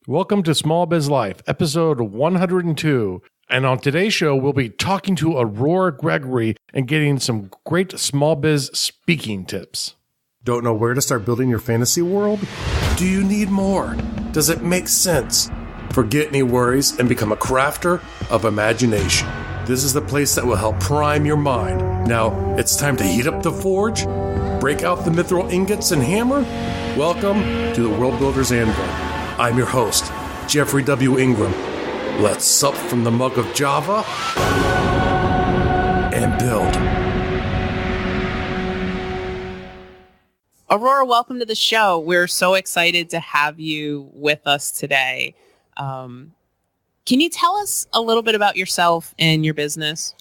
Welcome to Small Biz Life, episode 102. And on today's show, we'll be talking to Aurora Gregory and getting some great small biz speaking tips. Don't know where to start building your fantasy world? Do you need more? Does it make sense? Forget any worries and become a crafter of imagination. This is the place that will help prime your mind. Now, it's time to heat up the forge, break out the mithril ingots and hammer. Welcome to the World Builder's Anvil. I'm your host, Jeffrey W. Ingram. Let's sup from the mug of Java and build. Aurora, welcome to the show. We're so excited to have you with us today. Can you tell us a little bit about yourself and your business?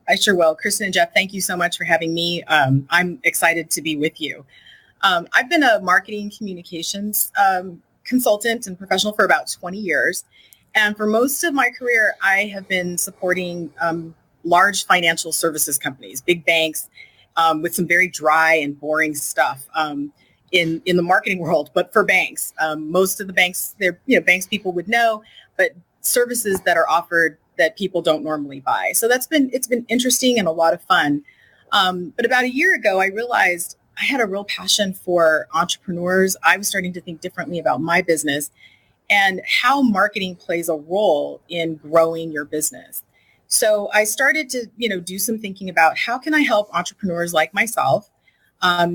I sure will. Kristen and Jeff, thank you so much for having me. I'm excited to be with you. I've been a marketing communications consultant and professional for about 20 years. And for most of my career, I have been supporting large financial services companies, big banks, with some very dry and boring stuff in the marketing world, but for banks. Most of the banks, they're banks people would know, but services that are offered that people don't normally buy. So it's been interesting and a lot of fun. But about a year ago, I realized I had a real passion for entrepreneurs. I was starting to think differently about my business and how marketing plays a role in growing your business. So I started to, do some thinking about how can I help entrepreneurs like myself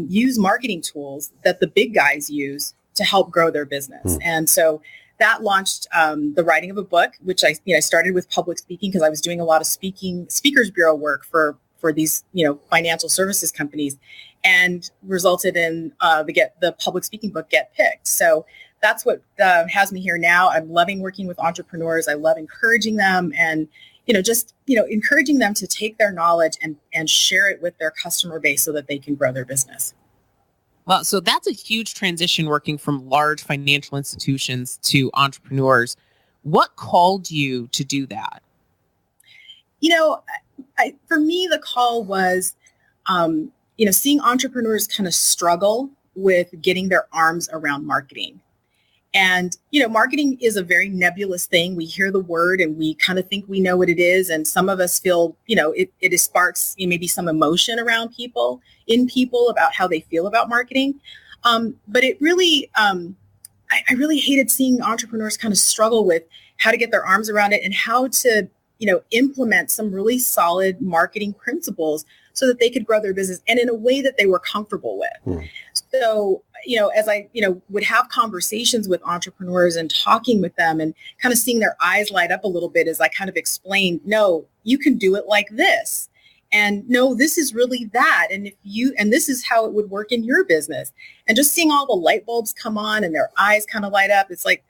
use marketing tools that the big guys use to help grow their business. And so that launched the writing of a book, which I started with public speaking because I was doing a lot of speakers bureau work for these, financial services companies, and resulted in the public speaking book, Get Picked. So that's what has me here now. I'm loving working with entrepreneurs. I love encouraging them and, encouraging them to take their knowledge and share it with their customer base so that they can grow their business. Well, so that's a huge transition working from large financial institutions to entrepreneurs. What called you to do that? For me, the call was, seeing entrepreneurs kind of struggle with getting their arms around marketing. And, marketing is a very nebulous thing. We hear the word and we kind of think we know what it is. And some of us feel, it sparks maybe some emotion around people about how they feel about marketing. But it really, I really hated seeing entrepreneurs kind of struggle with how to get their arms around it and how to, implement some really solid marketing principles so that they could grow their business and in a way that they were comfortable with. So, as I, would have conversations with entrepreneurs and talking with them and kind of seeing their eyes light up a little bit as I kind of explained, no, you can do it like this. And no, this is really that. And this is how it would work in your business. And just seeing all the light bulbs come on and their eyes kind of light up. It's like,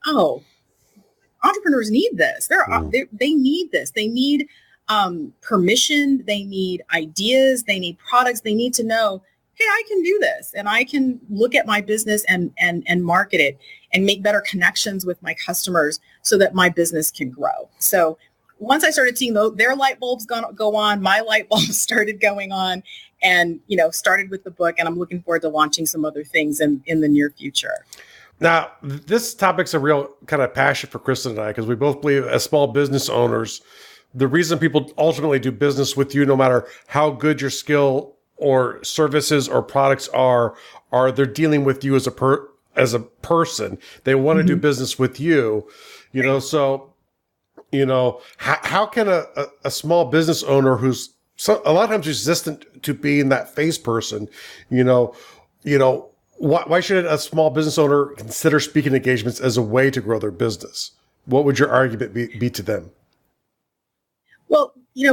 oh, entrepreneurs need this. They need this. They need permission. They need ideas. They need products. They need to know, hey, I can do this and I can look at my business and market it and make better connections with my customers so that my business can grow. So once I started seeing their light bulbs go on, my light bulbs started going on and, started with the book. And I'm looking forward to launching some other things in the near future. Now, this topic's a real kind of passion for Kristen and I, because we both believe as small business owners, the reason people ultimately do business with you, no matter how good your skill or services or products are they're dealing with you as a person. They want to do business with you, so, how can a small business owner who's a lot of times resistant to being that face person, why should a small business owner consider speaking engagements as a way to grow their business? What would your argument be to them? Well,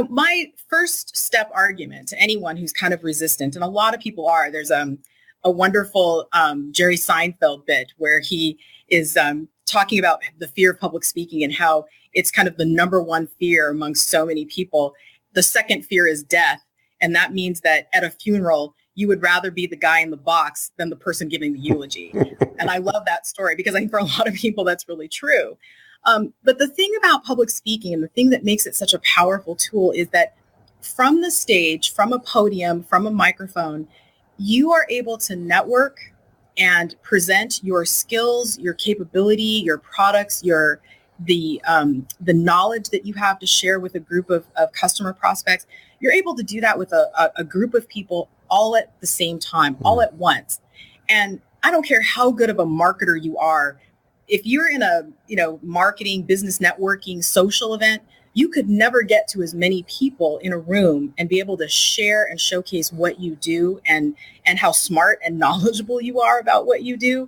my first step argument to anyone who's kind of resistant, and a lot of people are, there's a wonderful Jerry Seinfeld bit where he is talking about the fear of public speaking and how it's kind of the number one fear amongst so many people. The second fear is death. And that means that at a funeral, you would rather be the guy in the box than the person giving the eulogy. And I love that story because I think for a lot of people, that's really true. But the thing about public speaking and the thing that makes it such a powerful tool is that from the stage, from a podium, from a microphone, you are able to network and present your skills, your capability, your products, the knowledge that you have to share with a group of customer prospects, you're able to do that with a group of people all at the same time, all at once. And I don't care how good of a marketer you are. If you're in a, marketing, business networking, social event, you could never get to as many people in a room and be able to share and showcase what you do and how smart and knowledgeable you are about what you do.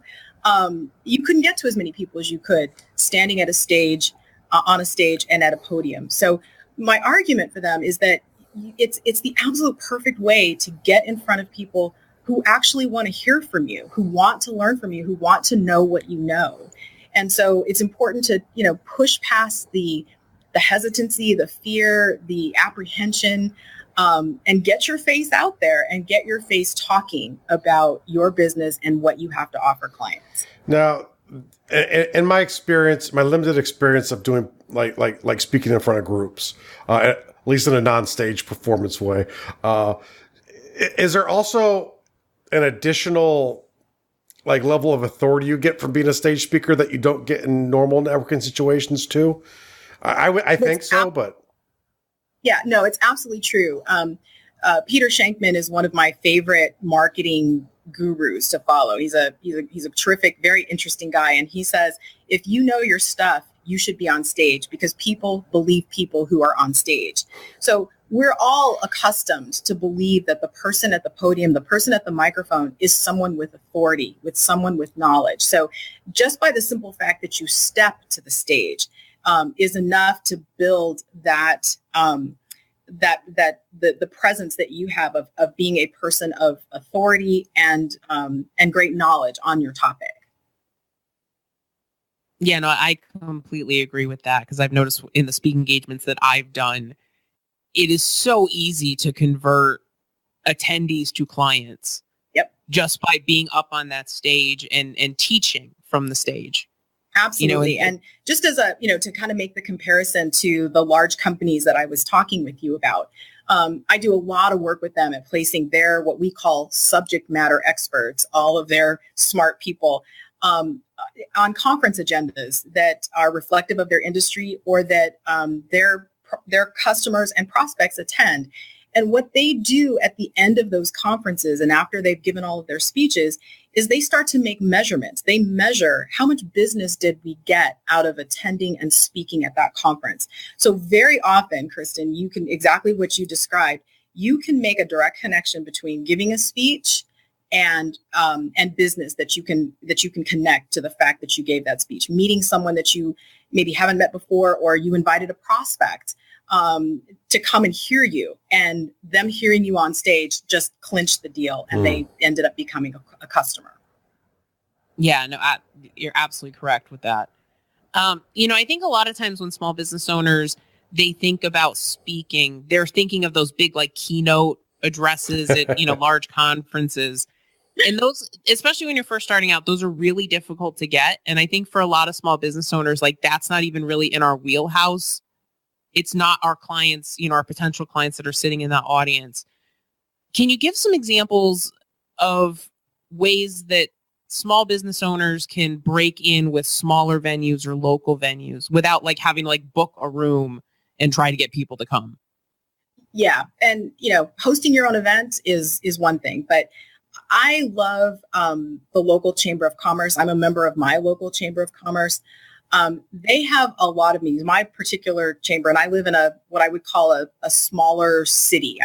You couldn't get to as many people as you could standing at a stage, on a stage and at a podium. So my argument for them is that it's the absolute perfect way to get in front of people who actually want to hear from you, who want to learn from you, who want to know what you know. And so it's important to, push past the hesitancy, the fear, the apprehension, and get your face out there and get your face talking about your business and what you have to offer clients. Now, in my experience, my limited experience of doing like speaking in front of groups, at least in a non-stage performance way, is there also an additional level of authority you get from being a stage speaker that you don't get in normal networking situations too? I think so, but yeah, no, it's absolutely true. Peter Shankman is one of my favorite marketing gurus to follow. He's a terrific, very interesting guy, and he says if you know your stuff, you should be on stage because people believe people who are on stage. So we're all accustomed to believe that the person at the podium, the person at the microphone is someone with authority, with someone with knowledge. So just by the simple fact that you step to the stage is enough to build that the presence that you have of being a person of authority and great knowledge on your topic. Yeah, no, I completely agree with that because I've noticed in the speaking engagements that I've done, it is so easy to convert attendees to clients. Yep. Just by being up on that stage and teaching from the stage. Absolutely. And just as to kind of make the comparison to the large companies that I was talking with you about, I do a lot of work with them at placing their, what we call subject matter experts, all of their smart people, on conference agendas that are reflective of their industry or that their customers and prospects attend. And what they do at the end of those conferences and after they've given all of their speeches is they start to make measurements. They measure how much business did we get out of attending and speaking at that conference. So very often, Kristen, you can exactly what you described. You can make a direct connection between giving a speech and business that you can connect to the fact that you gave that speech. Meeting someone that you maybe haven't met before, or you invited a prospect to come and hear you, and them hearing you on stage just clinched the deal, and they ended up becoming a customer. Yeah, no, you're absolutely correct with that. I think a lot of times when small business owners, they think about speaking, they're thinking of those big keynote addresses at large conferences. And those, especially when you're first starting out, those are really difficult to get. And I think for a lot of small business owners, that's not even really in our wheelhouse. It's not our clients, our potential clients that are sitting in that audience. Can you give some examples of ways that small business owners can break in with smaller venues or local venues without having to book a room and try to get people to come? Yeah. And, hosting your own event is one thing, but I love the local Chamber of Commerce. I'm a member of my local Chamber of Commerce. They have a lot of meetings. My particular chamber, and I live in what I would call a smaller city.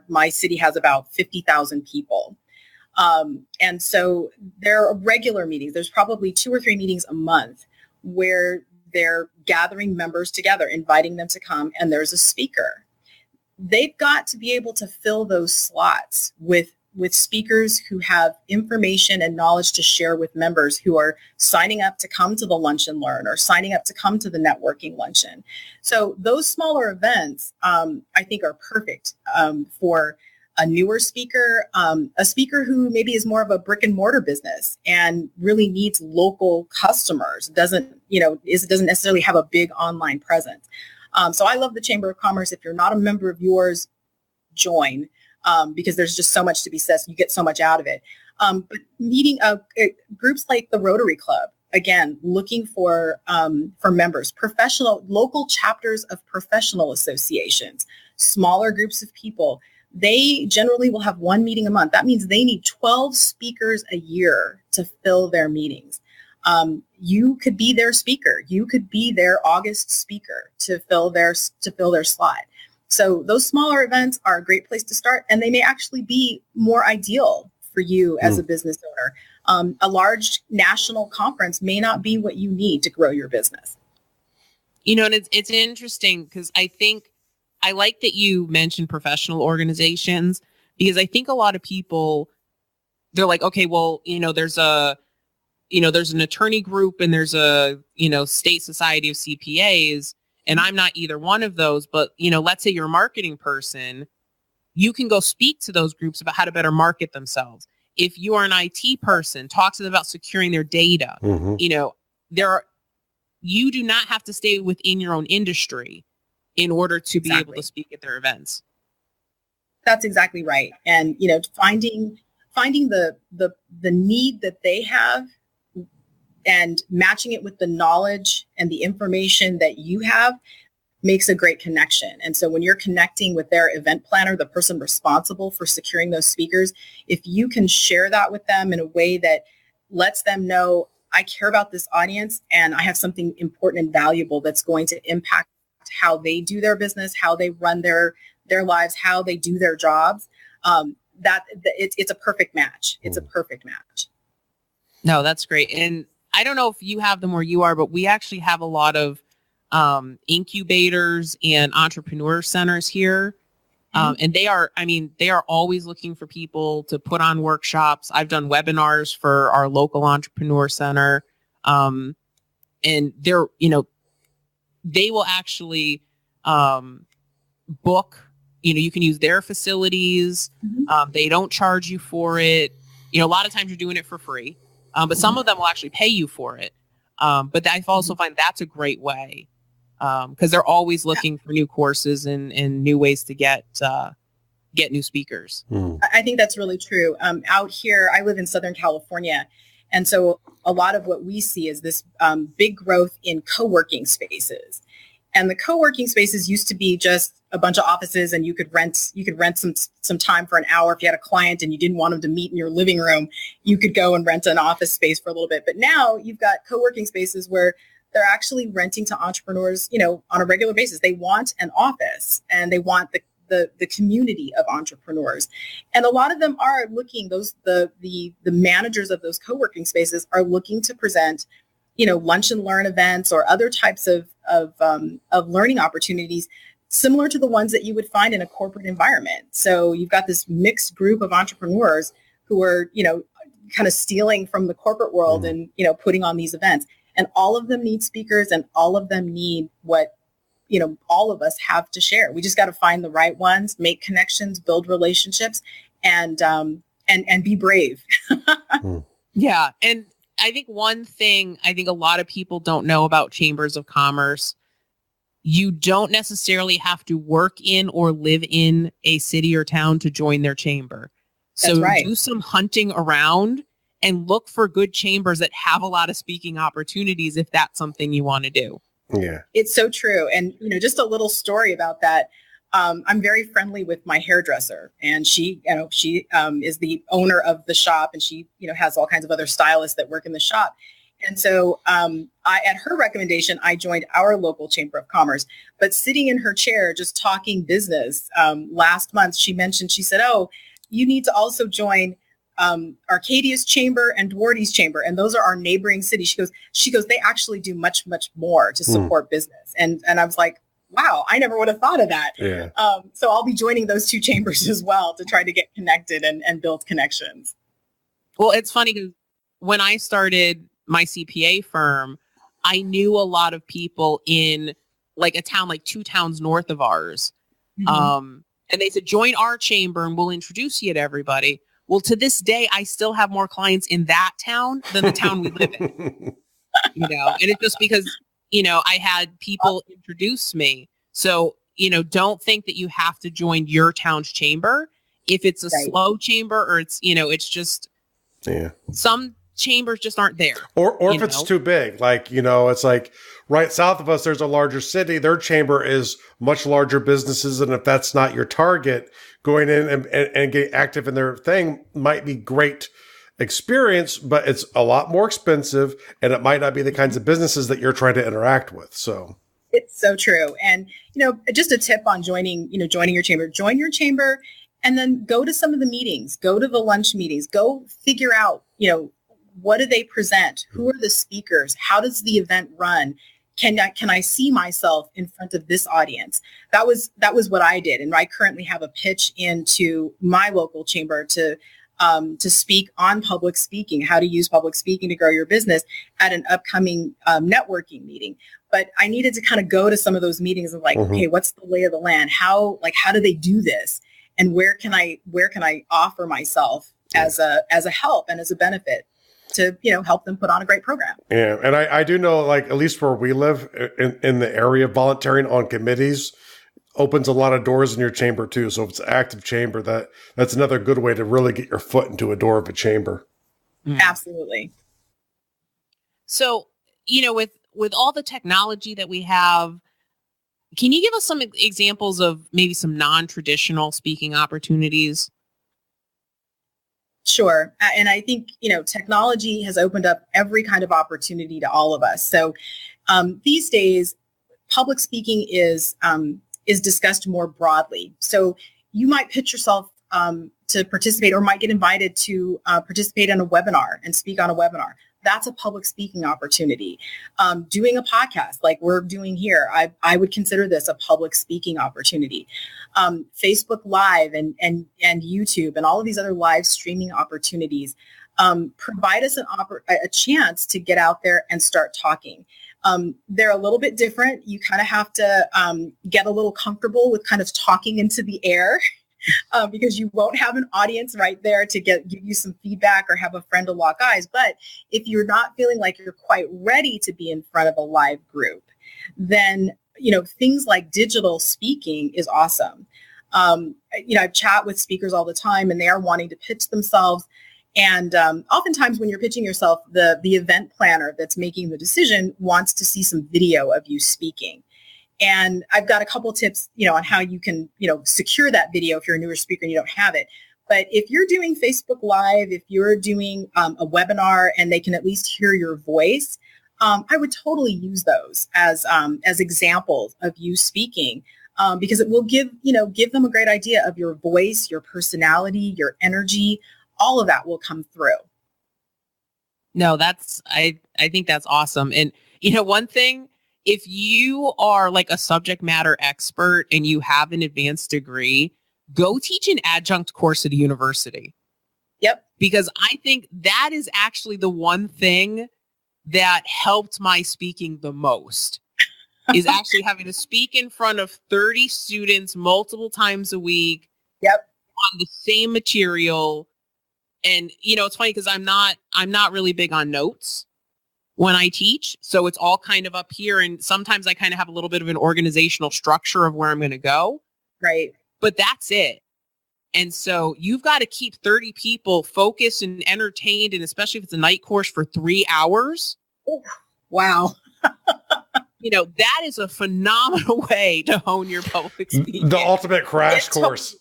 My city has about 50,000 people. And so there are regular meetings. There's probably 2 or 3 meetings a month where they're gathering members together, inviting them to come, and there's a speaker. They've got to be able to fill those slots with speakers who have information and knowledge to share with members who are signing up to come to the lunch and learn or signing up to come to the networking luncheon. So those smaller events, I think, are perfect for a newer speaker, a speaker who maybe is more of a brick and mortar business and really needs local customers, doesn't necessarily have a big online presence. So I love the Chamber of Commerce. If you're not a member of yours, join. Because there's just so much to be said. You get so much out of it. But meeting groups like the Rotary Club, again, looking for members, local chapters of professional associations, smaller groups of people. They generally will have one meeting a month. That means they need 12 speakers a year to fill their meetings. You could be their speaker. You could be their August speaker to fill their slot. So those smaller events are a great place to start, and they may actually be more ideal for you as a business owner. A large national conference may not be what you need to grow your business. And it's interesting because I like that you mentioned professional organizations, because I think a lot of people, they're like, okay, well, there's an attorney group and there's a, state society of CPAs, and I'm not either one of those, but, let's say you're a marketing person, you can go speak to those groups about how to better market themselves. If you are an IT person, talk to them about securing their data. Mm-hmm. You do not have to stay within your own industry in order to be able to speak at their events. That's exactly right. And, finding the need that they have and matching it with the knowledge and the information that you have makes a great connection. And so when you're connecting with their event planner, the person responsible for securing those speakers, if you can share that with them in a way that lets them know, I care about this audience and I have something important and valuable that's going to impact how they do their business, how they run their lives, how they do their jobs, it's a perfect match. It's a perfect match. No, that's great. And I don't know if you have them where you are, but we actually have a lot of incubators and entrepreneur centers here. And they are always looking for people to put on workshops. I've done webinars for our local entrepreneur center. And they're, they will actually book, you can use their facilities. They don't charge you for it. A lot of times you're doing it for free. But some of them will actually pay you for it. But I also find that's a great way because they're always looking for new courses and new ways to get new speakers. I think that's really true. Out here, I live in Southern California. And so a lot of what we see is this big growth in co-working spaces. And the co-working spaces used to be just a bunch of offices, and you could rent some time for an hour. If you had a client and you didn't want them to meet in your living room, you could go and rent an office space for a little bit. But now you've got co-working spaces where they're actually renting to entrepreneurs, on a regular basis. They want an office and they want the community of entrepreneurs. And a lot of them are looking, the managers of those co-working spaces are looking to present, lunch and learn events or other types of learning opportunities similar to the ones that you would find in a corporate environment. So you've got this mixed group of entrepreneurs who are, kind of stealing from the corporate world and, putting on these events. And all of them need speakers and all of them need what, all of us have to share. We just got to find the right ones, make connections, build relationships, and be brave. Yeah. And I think one thing a lot of people don't know about chambers of commerce, you don't necessarily have to work in or live in a city or town to join their chamber. So do some hunting around and look for good chambers that have a lot of speaking opportunities if that's something you want to do. Yeah, it's so true. And, just a little story about that. I'm very friendly with my hairdresser, and she is the owner of the shop, and she, has all kinds of other stylists that work in the shop. And so at her recommendation, I joined our local Chamber of Commerce. But sitting in her chair, just talking business, last month, she said, oh, you need to also join Arcadia's chamber and Duarte's chamber. And those are our neighboring cities. She goes, they actually do much, much more to support business. And I was like, wow, I never would have thought of that. Yeah. So I'll be joining those two chambers as well to try to get connected and build connections. Well, it's funny because when I started my CPA firm, I knew a lot of people in like a town, like 2 towns north of ours. And they said, join our chamber and we'll introduce you to everybody. Well, to this day, I still have more clients in that town than the town we live in, and it's just because, I had people introduce me. So, don't think that you have to join your town's chamber. If it's a slow chamber or it's, it's just, Yeah. Some chambers just aren't there. Or if it's too big, like, it's like right south of us, there's a larger city. Their chamber is much larger businesses. And if that's not your target, going in and getting active in their thing might be great experience, but it's a lot more expensive and it might not be the kinds of businesses that you're trying to interact with. So it's so true. And, just a tip on joining your chamber, join your chamber and then go to some of the meetings, go to the lunch meetings, go figure out, what do they present? Who are the speakers? How does the event run? Can I see myself in front of this audience? That was what I did. And I currently have a pitch into my local chamber to speak on public speaking, how to use public speaking to grow your business at an upcoming networking meeting. But I needed to kind of go to some of those meetings and okay, what's the lay of the land? How do they do this? And where can I offer myself as a help and as a benefit to, help them put on a great program. Yeah. And I do know, at least where we live in the area, volunteering on committees opens a lot of doors in your chamber too. So if it's an active chamber, that's another good way to really get your foot into a door of a chamber. Absolutely. So, with all the technology that we have, can you give us some examples of maybe some non-traditional speaking opportunities? Sure. And I think, technology has opened up every kind of opportunity to all of us. So these days, public speaking is discussed more broadly. So you might pitch yourself to participate or might get invited to participate in a webinar and speak on a webinar. That's a public speaking opportunity. Doing a podcast like we're doing here, I would consider this a public speaking opportunity. Facebook Live and YouTube and all of these other live streaming opportunities provide us a chance to get out there and start talking. They're a little bit different. You kind of have to get a little comfortable with kind of talking into the air. Because you won't have an audience right there to give you some feedback or have a friend to lock eyes. But if you're not feeling like you're quite ready to be in front of a live group, then, things like digital speaking is awesome. I chat with speakers all the time and they are wanting to pitch themselves. And oftentimes when you're pitching yourself, the event planner that's making the decision wants to see some video of you speaking. And I've got a couple tips, on how you can, secure that video if you're a newer speaker and you don't have it. But if you're doing Facebook Live, if you're doing a webinar and they can at least hear your voice, I would totally use those as examples of you speaking because it will give them a great idea of your voice, your personality, your energy. All of that will come through. No, I think that's awesome. And, one thing, if you are like a subject matter expert and you have an advanced degree, go teach an adjunct course at a university. Yep. Because I think that is actually the one thing that helped my speaking the most is actually having to speak in front of 30 students multiple times a week. Yep. On the same material. And, it's funny because I'm not really big on notes when I teach. So it's all kind of up here. And sometimes I kind of have a little bit of an organizational structure of where I'm going to go. Right. But that's it. And so you've got to keep 30 people focused and entertained. And especially if it's a night course for 3 hours. Oh, wow. That is a phenomenal way to hone your public speaking. The ultimate crash course.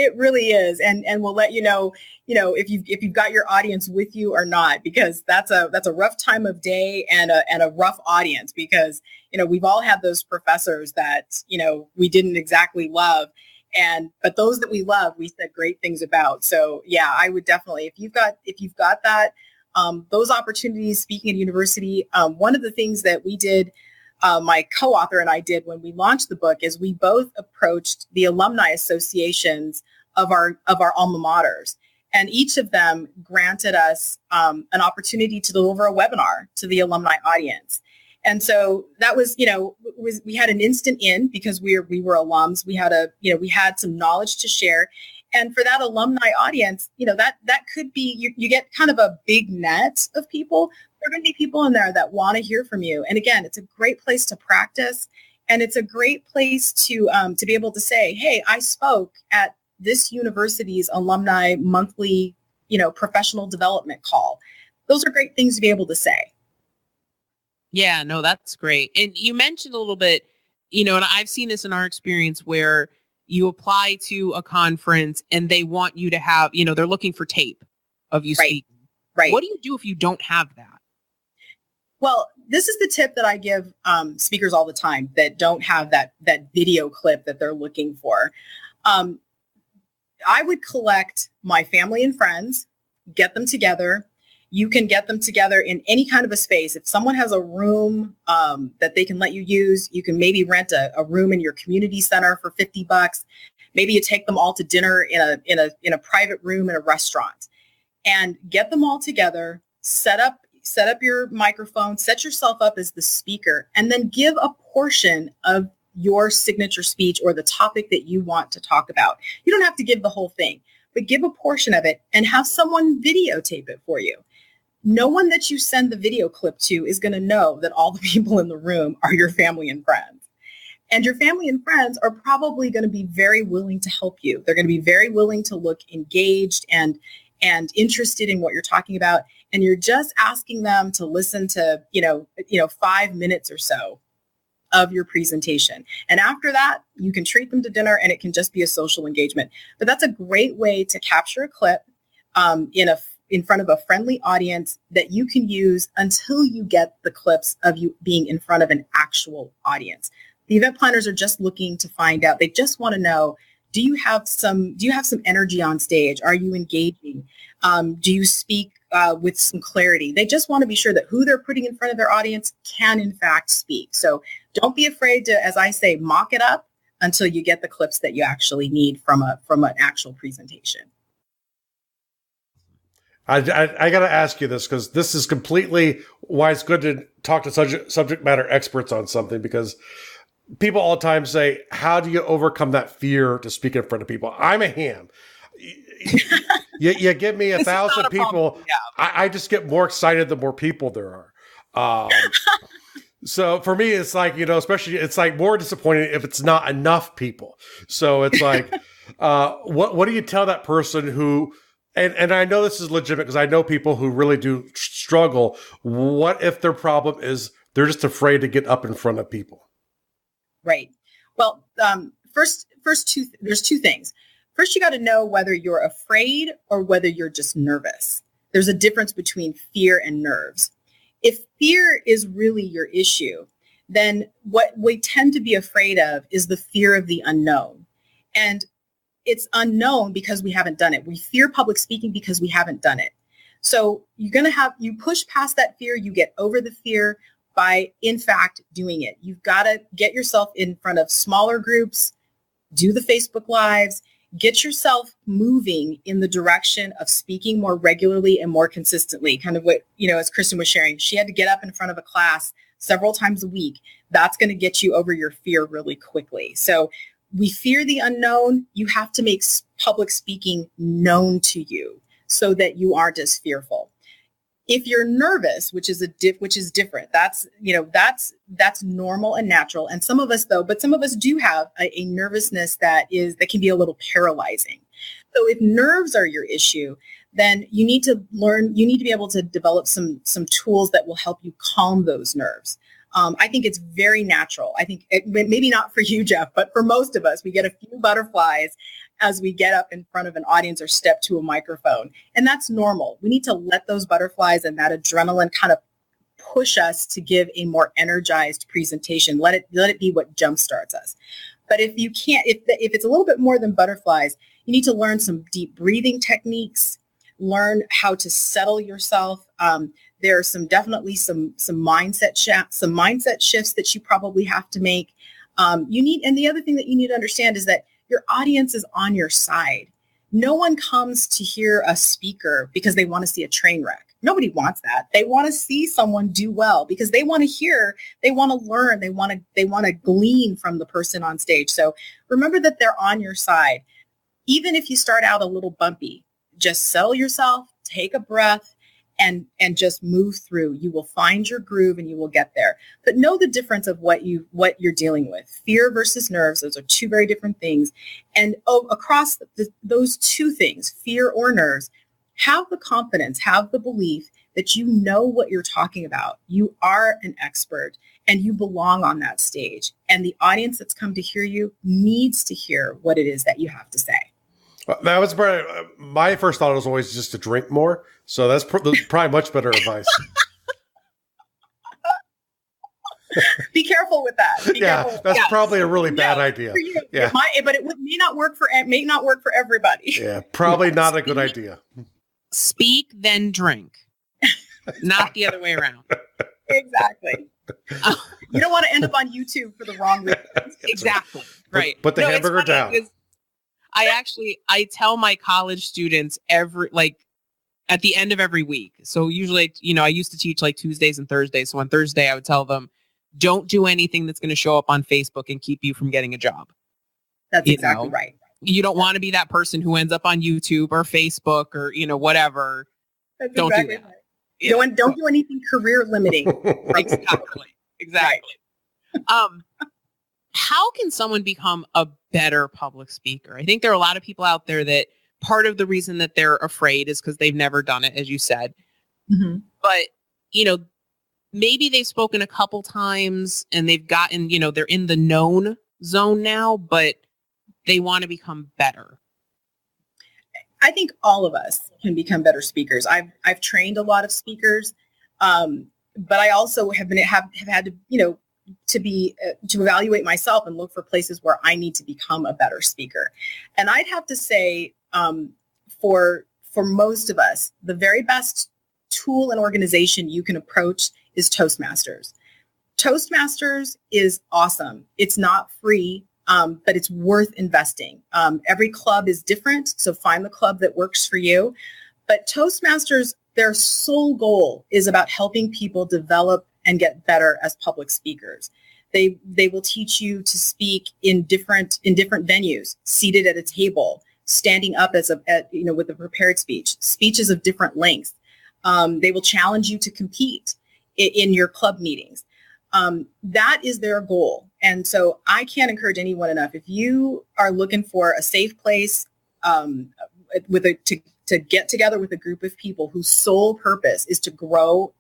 It really is. And we'll let you know, if you've got your audience with you or not, because that's a rough time of day and a rough audience because, we've all had those professors that, we didn't exactly love. But those that we love, we said great things about. So yeah, I would definitely, if you've got that, those opportunities speaking at university, one of the things that we did, my co-author and I did when we launched the book is we both approached the alumni associations of our alma maters. And each of them granted us an opportunity to deliver a webinar to the alumni audience. And so that was, we had an instant in because we were alums. We had some knowledge to share. And for that alumni audience, that could be, you get kind of a big net of people. There are going to be people in there that want to hear from you. And again, it's a great place to practice. And it's a great place to be able to say, hey, I spoke at this university's alumni monthly professional development call. Those are great things to be able to say. Yeah, no, that's great. And you mentioned a little bit, and I've seen this in our experience where you apply to a conference and they want you to have, they're looking for tape of you speaking. Right. What do you do if you don't have that? Well, this is the tip that I give speakers all the time that don't have that video clip that they're looking for. I would collect my family and friends, get them together. You can get them together in any kind of a space. If someone has a room that they can let you use, you can maybe rent a room in your community center for $50. Maybe you take them all to dinner in a private room in a restaurant, and get them all together. Set up your microphone. Set yourself up as the speaker, and then give a portion of your signature speech or the topic that you want to talk about. You don't have to give the whole thing, but give a portion of it and have someone videotape it for you. No one that you send the video clip to is going to know that all the people in the room are your family and friends. And your family and friends are probably going to be very willing to help you. They're going to be very willing to look engaged and interested in what you're talking about. And you're just asking them to listen to, 5 minutes or so of your presentation. And after that, you can treat them to dinner and it can just be a social engagement. But that's a great way to capture a clip in front of a friendly audience that you can use until you get the clips of you being in front of an actual audience. The event planners are just looking to find out. They just want to know, do you have some energy on stage? Are you engaging? Do you speak with some clarity? They just want to be sure that who they're putting in front of their audience can in fact speak. So don't be afraid to, as I say, mock it up until you get the clips that you actually need from an actual presentation. I got to ask you this, because this is completely why it's good to talk to subject matter experts on something, because people all the time say, how do you overcome that fear to speak in front of people? I'm a ham. You give me 1,000 people, I just get more excited the more people there are. So for me, it's like, especially it's like more disappointing if it's not enough people. So it's like, what do you tell that person who, and I know this is legitimate because I know people who really do struggle. What if their problem is they're just afraid to get up in front of people? Right. Well, there's two things. First, you got to know whether you're afraid or whether you're just nervous. There's a difference between fear and nerves. If fear is really your issue, then what we tend to be afraid of is the fear of the unknown. And it's unknown because we haven't done it. We fear public speaking because we haven't done it. So you push past that fear, you get over the fear by, in fact, doing it. You've got to get yourself in front of smaller groups, do the Facebook Lives, get yourself moving in the direction of speaking more regularly and more consistently. Kind of what, as Kristen was sharing, she had to get up in front of a class several times a week. That's going to get you over your fear really quickly. So we fear the unknown. You have to make public speaking known to you so that you aren't as fearful. If you're nervous, which is different, that's normal and natural. And some of us do have a nervousness that can be a little paralyzing. So if nerves are your issue, then you need to be able to develop some tools that will help you calm those nerves. I think it's very natural. I think maybe not for you, Jeff, but for most of us, we get a few butterflies as we get up in front of an audience or step to a microphone. And that's normal. We need to let those butterflies and that adrenaline kind of push us to give a more energized presentation. Let it be what jumpstarts us. But if you can't, if it's a little bit more than butterflies, you need to learn some deep breathing techniques, learn how to settle yourself. There are definitely some mindset shifts that you probably have to make. And the other thing that you need to understand is that your audience is on your side. No one comes to hear a speaker because they want to see a train wreck. Nobody wants that. They want to see someone do well because they want to hear, they want to learn, they want to glean from the person on stage. So remember that they're on your side. Even if you start out a little bumpy, just settle yourself, take a breath, and just move through. You will find your groove and you will get there. But know the difference of what you're dealing with. Fear versus nerves, those are two very different things. And across those two things, fear or nerves, have the confidence, have the belief that you know what you're talking about. You are an expert and you belong on that stage. And the audience that's come to hear you needs to hear what it is that you have to say. That was my first thought was always just to drink more. So that's probably much better advice. Be careful with that. That's probably a really bad idea. For you. Yeah, but it may not work for everybody. Yeah, probably not a good idea. Speak, then drink. Not the other way around. Exactly. You don't want to end up on YouTube for the wrong reason. Exactly. Right. Put the hamburger down. I tell my college students at the end of every week. So usually, I used to teach like Tuesdays and Thursdays. So on Thursday, I would tell them, don't do anything that's going to show up on Facebook and keep you from getting a job. That's exactly right. You don't want to be that person who ends up on YouTube or Facebook or, whatever. That's don't exactly do that. Right. Yeah. Don't do anything career limiting. Exactly. How can someone become a better public speaker? I think there are a lot of people out there that part of the reason that they're afraid is because they've never done it, as you said. Mm-hmm. But, maybe they've spoken a couple times and they've gotten, they're in the known zone now, but they want to become better. I think all of us can become better speakers. I've trained a lot of speakers, but I also have had to, to evaluate myself and look for places where I need to become a better speaker. And I'd have to say, for most of us, the very best tool and organization you can approach is Toastmasters. Toastmasters is awesome. It's not free, but it's worth investing. Every club is different, so find the club that works for you. But Toastmasters, their sole goal is about helping people develop and get better as public speakers. They will teach you to speak in different venues, seated at a table, standing up with a prepared speech, speeches of different lengths. They will challenge you to compete in your club meetings. That is their goal. And so I can't encourage anyone enough. If you are looking for a safe place to get together with a group of people whose sole purpose is to grow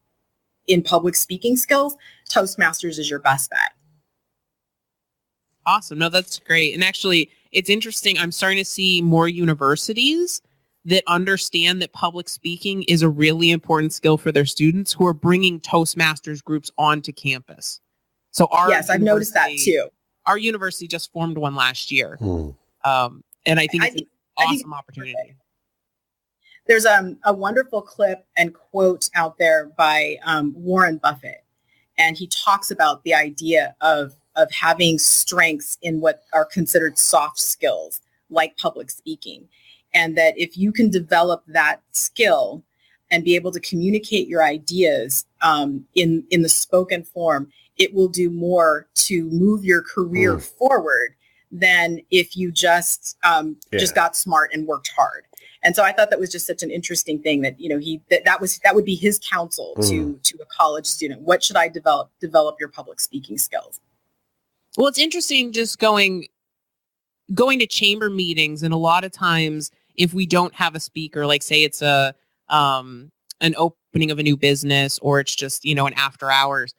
in public speaking skills, Toastmasters is your best bet. Awesome. No, that's great. And actually, it's interesting. I'm starting to see more universities that understand that public speaking is a really important skill for their students who are bringing Toastmasters groups onto campus. So I've noticed that too. Our university just formed one last year. And I think it's an awesome opportunity. There's a wonderful clip and quote out there by Warren Buffett. And he talks about the idea of having strengths in what are considered soft skills, like public speaking. And that if you can develop that skill and be able to communicate your ideas in the spoken form, it will do more to move your career forward than if you just got smart and worked hard. And so I thought that was just such an interesting thing that, that would be his counsel to a college student. What should I develop your public speaking skills? Well, it's interesting just going to chamber meetings, and a lot of times if we don't have a speaker, like say it's an opening of a new business or it's just, an after hours,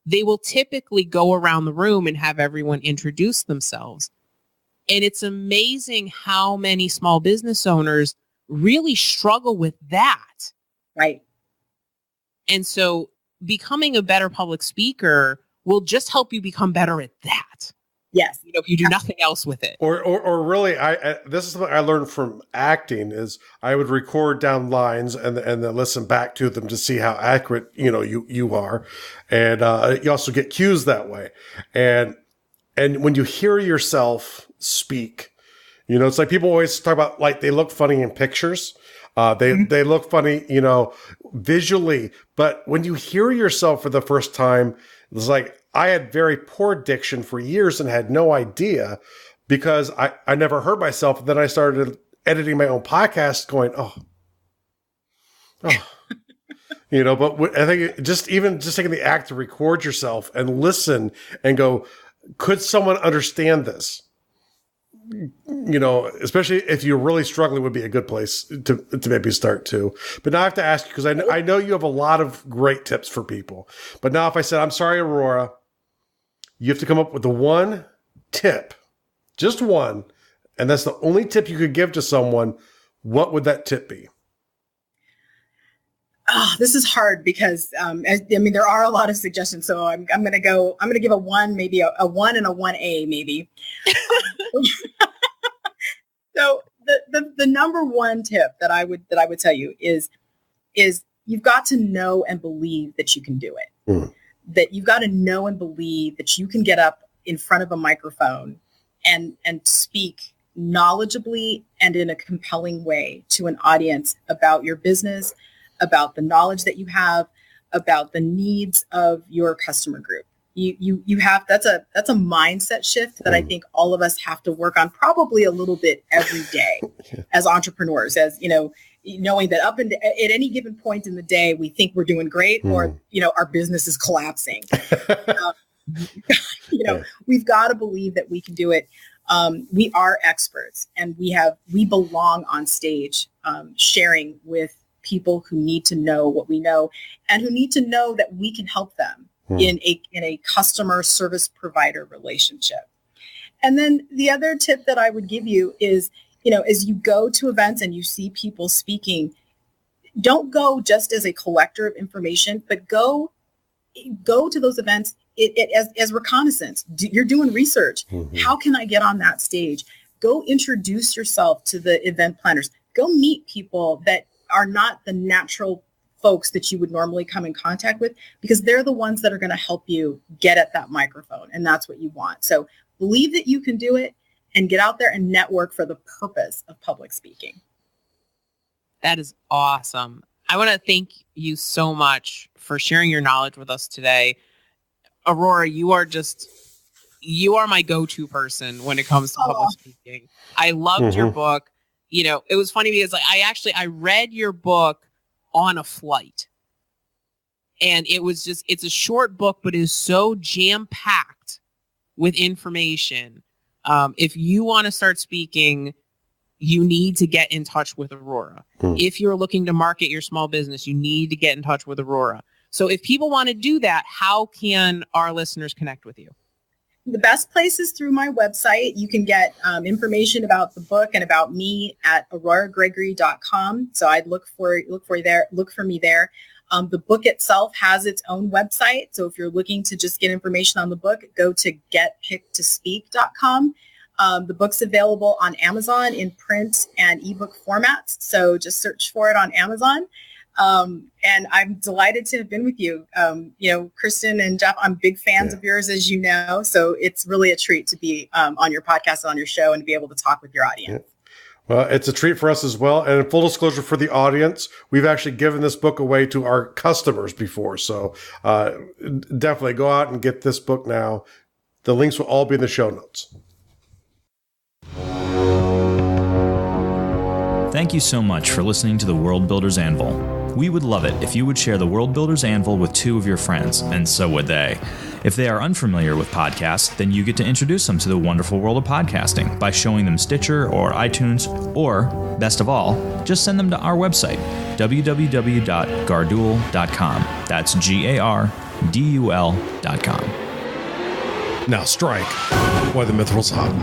they will typically go around the room and have everyone introduce themselves. And it's amazing how many small business owners really struggle with that. Right. And so becoming a better public speaker will just help you become better at that. Yes. If you do nothing else with it. Or really, this is something I learned from acting is I would record down lines and then listen back to them to see how accurate, you are. And you also get cues that way. And when you hear yourself speak, it's like people always talk about like they look funny in pictures. They look funny, visually. But when you hear yourself for the first time, it's like I had very poor diction for years and had no idea because I never heard myself. And then I started editing my own podcast going, but I think just taking the act to record yourself and listen and go, could someone understand this? especially if you're really struggling, would be a good place to maybe start too. But now I have to ask you, because I know you have a lot of great tips for people. But now if I said, I'm sorry, Aurora, you have to come up with the one tip, just one, and that's the only tip you could give to someone, what would that tip be? Oh, this is hard because, there are a lot of suggestions. So I'm going to give a 1, maybe a 1 and a 1A maybe. So the number one tip that I would tell you is you've got to know and believe that you can do it. Mm. That you've got to know and believe that you can get up in front of a microphone and speak knowledgeably and in a compelling way to an audience about your business, about the knowledge that you have, about the needs of your customer group. You have that's a mindset shift that I think all of us have to work on probably a little bit every day as entrepreneurs, as knowing that at any given point in the day we think we're doing great or our business is collapsing. We've got to believe that we can do it. We are experts, and we belong on stage sharing with people who need to know what we know and who need to know that we can help them in a customer service provider relationship. And then the other tip that I would give you is, as you go to events and you see people speaking, don't go just as a collector of information, but go to those events as reconnaissance. You're doing research. Mm-hmm. How can I get on that stage? Go introduce yourself to the event planners. Go meet people that are not the natural folks that you would normally come in contact with, because they're the ones that are going to help you get at that microphone. And that's what you want. So believe that you can do it and get out there and network for the purpose of public speaking. That is awesome. I want to thank you so much for sharing your knowledge with us today. Aurora, you are my go-to person when it comes to public speaking. I loved your book. It was funny because I read your book on a flight, and it's a short book, but it is so jam-packed with information. If you want to start speaking, you need to get in touch with Aurora. If you're looking to market your small business, you need to get in touch with Aurora. So if people want to do that, how can our listeners connect with you? The best place is through my website. You can get information about the book and about me at auroragregory.com. So I'd look for me there. The book itself has its own website. So if you're looking to just get information on the book, go to getpickedtospeak.com. The book's available on Amazon in print and ebook formats. So just search for it on Amazon. And I'm delighted to have been with you. Kristen and Jeff, I'm big fans of yours, as you know. So it's really a treat to be on your podcast and on your show and to be able to talk with your audience. Yeah. Well, it's a treat for us as well. And in full disclosure for the audience, we've actually given this book away to our customers before. So definitely go out and get this book now. The links will all be in the show notes. Thank you so much for listening to the World Builders Anvil. We would love it if you would share the World Builders Anvil with 2 of your friends, and so would they. If they are unfamiliar with podcasts, then you get to introduce them to the wonderful world of podcasting by showing them Stitcher or iTunes, or, best of all, just send them to our website, www.gardul.com. That's GARDUL.com. Now strike while the mithril's hot.